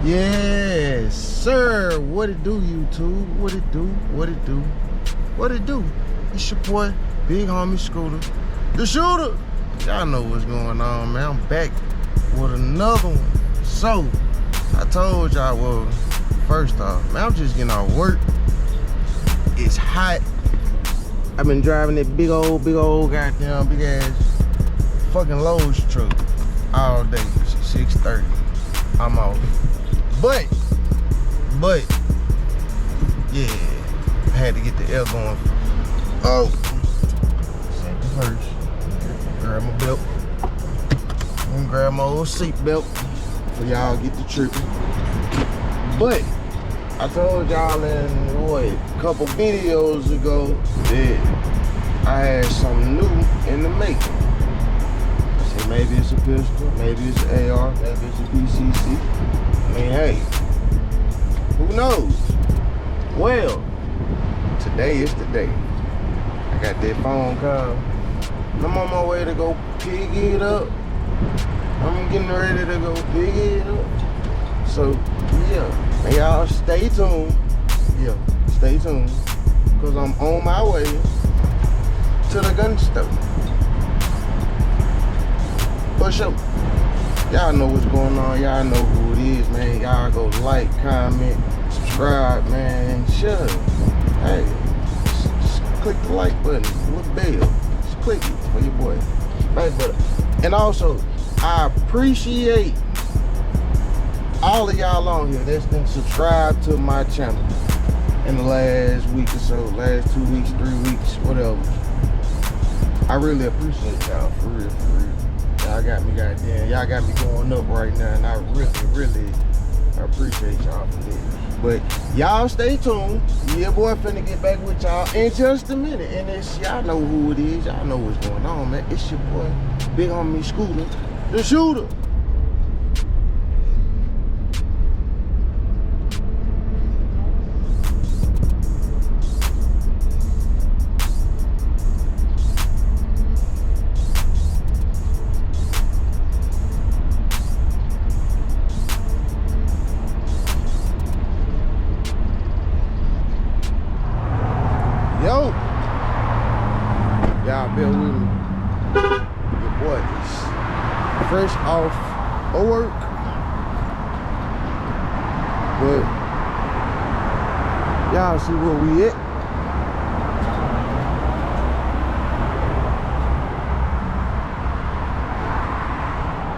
Yes, sir. What it do, YouTube? What it do? What it do? What it do? It's your boy, Big Homie Scooter, the shooter. Y'all know what's going on, man. I'm back with another one. So, I told y'all, well, first off, man, I'm just getting off work. It's hot. I've been driving that big old goddamn big ass fucking Lowe's truck all day. 6:30. I'm off. But, yeah, I had to get the air going. Oh, safety first. Grab my belt. I'm gonna grab my old seat belt for y'all get the tripping. But I told y'all in a couple videos ago that I had something new in the making. I said maybe it's a pistol, maybe it's an AR, maybe it's a PCC. I mean, hey, who knows? Well, today is the day. I got that phone call. I'm on my way to go pick it up. I'm getting ready to go pick it up. So, yeah, y'all stay tuned. Yeah, stay tuned. Because I'm on my way to the gun store. For sure. Y'all know what's going on. Y'all know who it is, man. Y'all go like, comment, subscribe, man. Sure. Hey, just click the like button, little bell. Just click it for your boy. Right, brother. And also, I appreciate all of y'all on here that's been subscribed to my channel in the last week or so, last 2 weeks, 3 weeks, whatever. I really appreciate y'all, for real, for real. Y'all got me goddamn, y'all got me going up right now, and I really appreciate y'all for this. But y'all stay tuned. Yeah, boy, finna get back with y'all in just a minute. And it's, y'all know who it is. Y'all know what's going on, man. It's your boy, Big Homie Scooter, the shooter. Y'all bear with me. Your boy is fresh off of work. But y'all see where we at.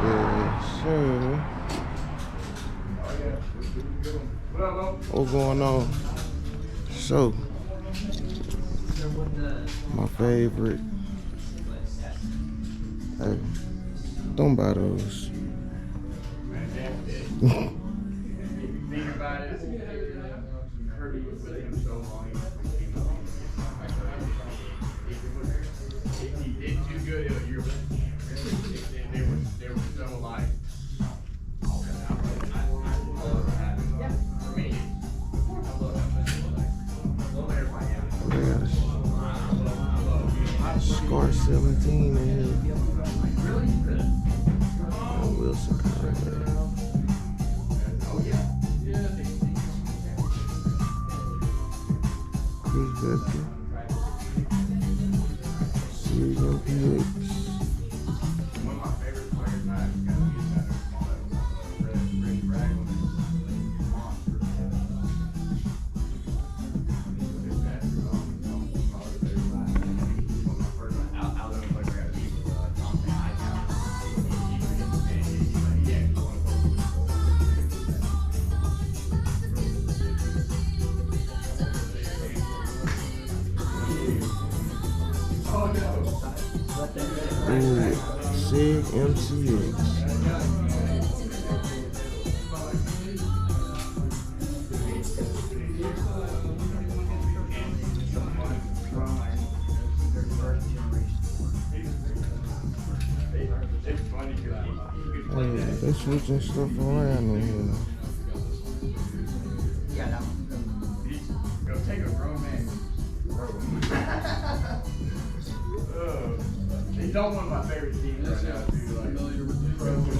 Yes, sir. What's going on? So, my favorite. Hey, don't buy those. Scar 17 in here. Wilson Conrad. Chris Becker. CMPX. Sig MCX. Hey, they switching stuff around in here. Go take a grown man. He's on one of my favorite teams right now, dude.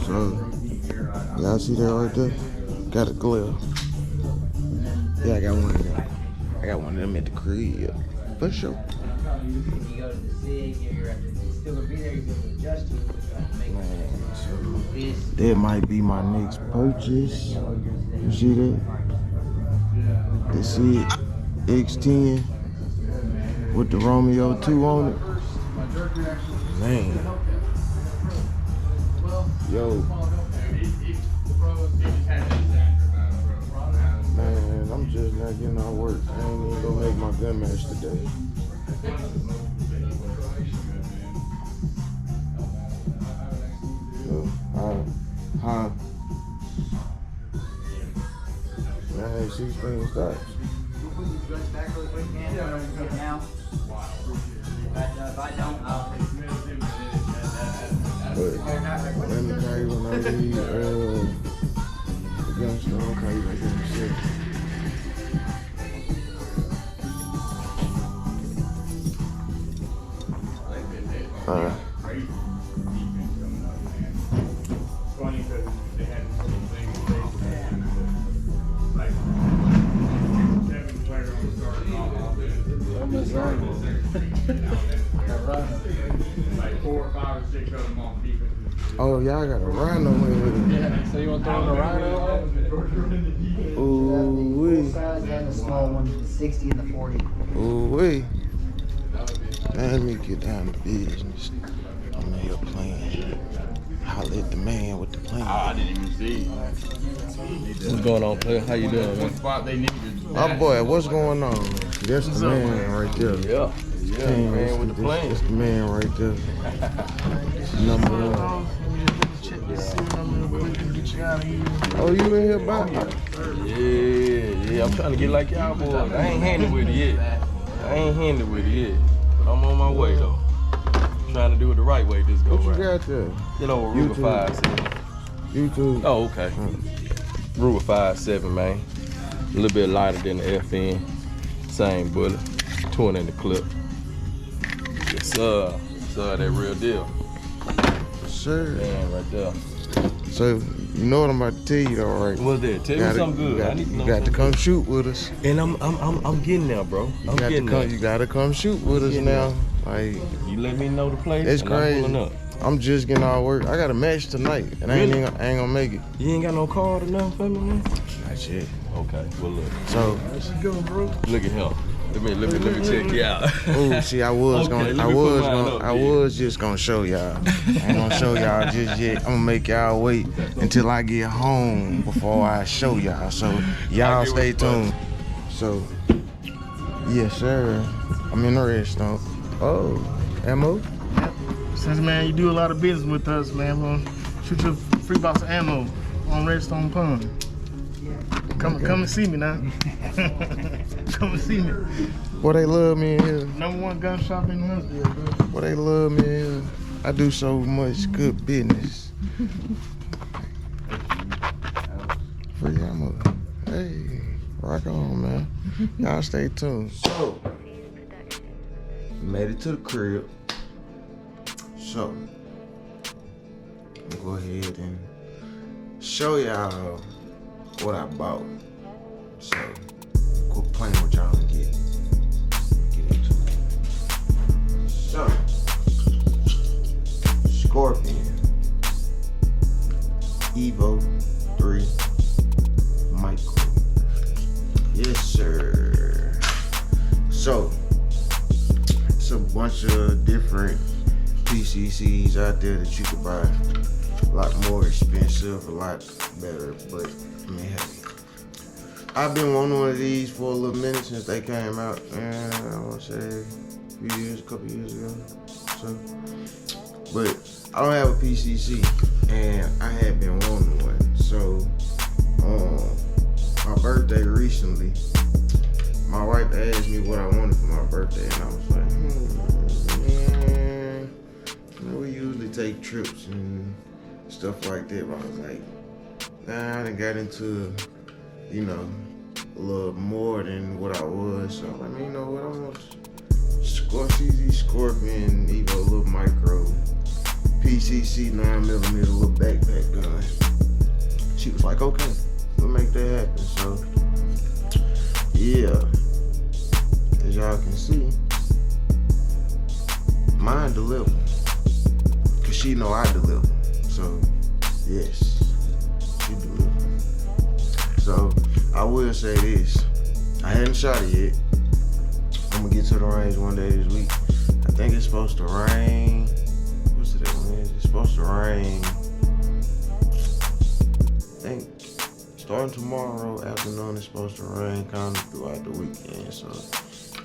So, y'all see that right there? Got a glare. Yeah, I got one of them. I got one of them at the crib. For sure. You go to the SIG, you're still gonna be there, you're gonna adjust to it. That might be my next purchase. You see that? The SIG X10 with the Romeo 2 on it. Man. Yo. Man, I'm just not getting out of work. I ain't even gonna make my gun match today. Huh? Man, 16 stops. But let me call you when I leave the gun store. I'll call you back in a second. Alright. Like 4 or 5 or 6 of them on defense. Oh, y'all got a rhino with it. Yeah, so you want to throw in a rhino? Ooh wee. Size and the small one, the 60 and the 40. Ooh wee. Now let me get down to business. I'm here playing. Holla at the man with the plan. I didn't even see. What's going on, player? How you doing, man? What spot they needed? My boy, what's going on? That's the man right there. Yeah, man with the plan. That's the man right there. Number one. Oh, you in here about it? Yeah, I'm trying to get like y'all boys. I ain't handy with it yet. But I'm on my way though. Trying to do it the right way this go What you round. got there? You know what Ruger 5.7. YouTube. Oh, okay. Ruger 5.7, man. A little bit lighter than the FN. Same bullet. 20 in the clip. Yes, sir. That real deal. Sure. Man, right there. So, you know what I'm about to tell you though, right? What's that? Tell me something good. I need to know You got to something come shoot with us. good. And I'm getting there, bro. I'm getting there. You got to come shoot with us getting now. Like, You let me know the place. it's and crazy. I'm pulling up. I'm just getting all work. I got a match tonight, and I Really? ain't gonna make it. You ain't got no card or nothing for me, man? Not yet. Okay, well look. So, Look at him. Let me check you out. ooh, see, I was Okay, let me put mine up, I G. was just gonna show y'all. I ain't gonna show y'all just yet. I'm gonna make y'all wait until I get home before I show y'all. So y'all get stay what you tuned. So, yes, sir. I'm in the restaurant. Oh, ammo. Since, man, you do a lot of business with us, man, we'll shoot you a free box of ammo on Redstone Pond. Come and see me now. Come and see me. Boy, they love me in here. #1 gun shop in Huntsville, bro. Boy, they love me in here. I do so much good business. Free ammo. Hey, rock on, man. Y'all stay tuned. So, made it to the crib. So, I'm gonna go ahead and show y'all what I bought. So, quit playing with y'all and get into it. So, Scorpion Evo 3 Micro. Yes, sir. So, it's a bunch of different PCCs out there that you could buy. A lot more expensive, a lot better, but I mean, hey. I've been wanting one of these for a little minute since they came out, and I want to say a couple years ago. So, but I don't have a PCC, and I had been wanting one. So, my birthday recently, my wife asked me what I wanted for my birthday, and I was like, man, you know, we usually take trips and stuff like that, but I was like, nah, I done got into, you know, a little more than what I was. So I mean, you know what, I want Scorpion Evo little micro PCC 9mm little backpack gun. She was like, okay, we'll make he know I deliver. So, yes, she deliver. So, I will say this. I hadn't shot it yet. I'm gonna get to the range one day this week. I think it's supposed to rain. What's it at, man? It's supposed to rain. I think starting tomorrow afternoon, it's supposed to rain kind of throughout the weekend. So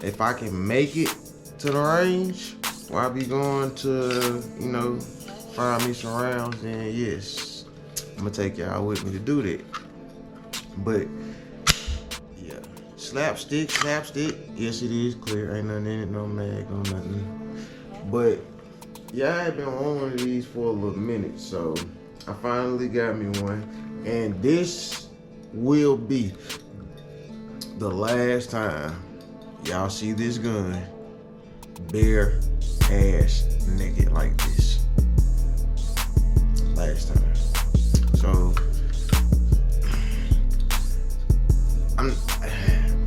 if I can make it to the range where I be going to, you know, find me some rounds, then yes, I'm gonna take y'all with me to do that. But yeah, slapstick, yes it is clear, ain't nothing in it, no mag, no nothing. But yeah, I had been on one of these for a little minute, so I finally got me one, and this will be the last time y'all see this gun bare ass naked like this. Last time. So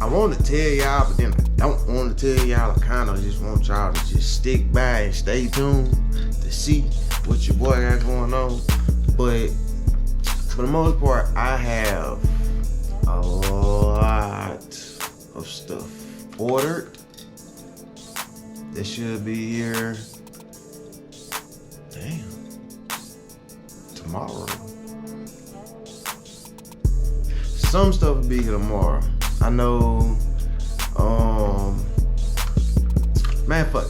I want to tell y'all, but then I don't want to tell y'all. I kind of just want y'all to just stick by and stay tuned to see what your boy got going on. But for the most part, I have a lot of stuff ordered that should be here. Damn. Tomorrow. Some stuff will be here tomorrow. I know. Man, fuck.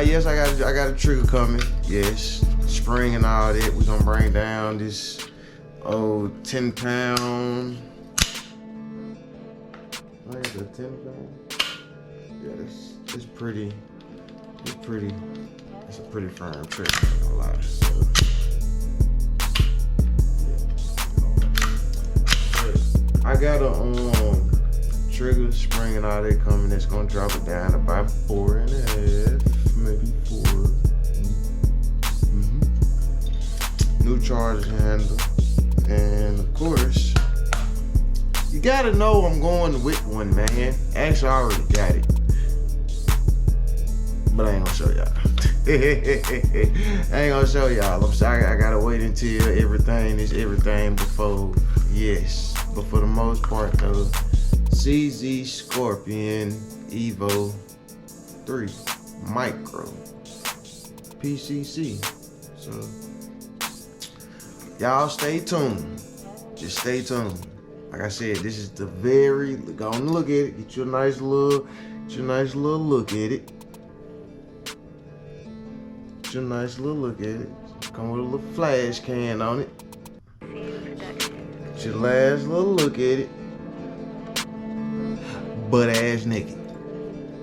Yes, I got a trigger coming. Yes, spring and all that. We gonna bring down this 10-pound. What is it, 10-pound? Yeah, it's pretty. It's a pretty firm trigger. I'm not gonna lie. So, yeah. I got a trigger, spring, and all that coming. That's gonna drop it down to about 4.5, maybe 4. New charge handle, and of course, you gotta know I'm going with one, man. Actually, I already got it, but I ain't gonna show y'all. I ain't gonna show y'all. I'm sorry, I gotta wait until everything is everything before. Yes, but for the most part, though, CZ Scorpion Evo 3 Micro PCC. So y'all stay tuned. Just stay tuned. Like I said, this is the very. Go on and look at it. Get you a nice little look at it. Get you a nice little look at it. Come with a little flash can on it. Get your last little look at it. Butt ass naked.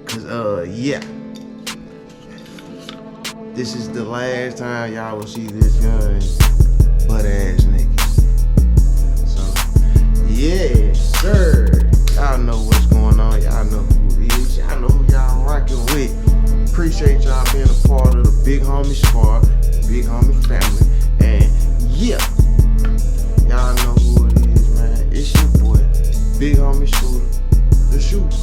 Cause yeah. This is the last time y'all will see this gun butt ass naked. So yeah, sir. Y'all know what's going on. Y'all know who it is. Y'all know who y'all rocking with. Appreciate y'all being a part of the Big Homie Squad, Big Homie family. And yeah, y'all know who it is, man. It's your boy, Big Homie Shooter, the Shooter.